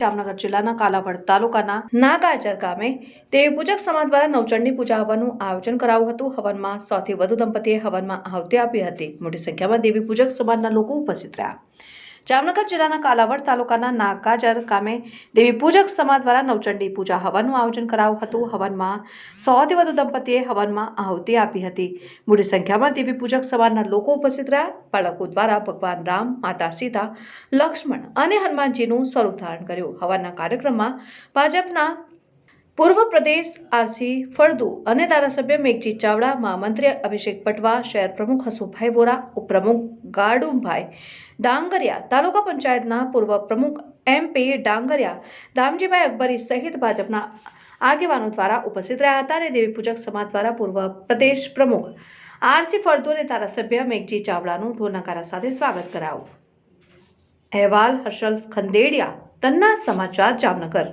જામનગર જિલ્લાના કાલાવડ તાલુકાના નાગાજર ગામે દેવી પૂજક સમાજ દ્વારા નવચંડી પૂજા હવનનું આયોજન કરાયું હતું। હવનમાં 100 થી વધુ દંપતીએ હવનમાં આહુતિ આપી હતી। મોટી સંખ્યામાં દેવી પૂજક સમાજના લોકો ઉપસ્થિત રહ્યા। જામનગર જિલ્લાના કાલાવડ તાલુકાના નાગાજર ગામે દેવી પૂજક સમાજ દ્વારા નવચંડી પૂજા હવનનું આયોજન કરાયું હતું। હવનમાં 100 થી વધુ દંપતીએ હવનમાં આહુતિ આપી હતી। મોટી સંખ્યામાં દેવી પૂજક સમાજના લોકો ઉપસ્થિત રહ્યા। બાળકો દ્વારા ભગવાન રામ, માતા સીતા, લક્ષ્મણ અને હનુમાનજીનું સ્વરૂપ ધારણ કર્યું। હવનના કાર્યક્રમમાં ભાજપના પૂર્વ પ્રદેશ આરસી ફળદુ અને ધારાસભ્ય મેઘજી ચાવડા, મહામંત્રી અભિષેક પટવા, શહેર પ્રમુખ હસુભાઈ વોરા, ઉપપ્રમુખ ગાડુભાઈ ડાંગરિયા, તાલુકા પંચાયતના પૂર્વ પ્રમુખ MP ડાંગરિયા, દામજીભાઈ અકબરી સહિત ભાજપના આગેવાનો દ્વારા ઉપસ્થિત રહ્યા હતા। અને દેવી પૂજક સમાજ દ્વારા પૂર્વ પ્રદેશ પ્રમુખ આરસી ફળદુ અને ધારાસભ્ય મેઘજી ચાવડાનું ઢોલ નગારા સાથે સ્વાગત કરાયું। અહેવાલ હર્ષલ ખંડેડિયા, તન્ના સમાચાર, જામનગર।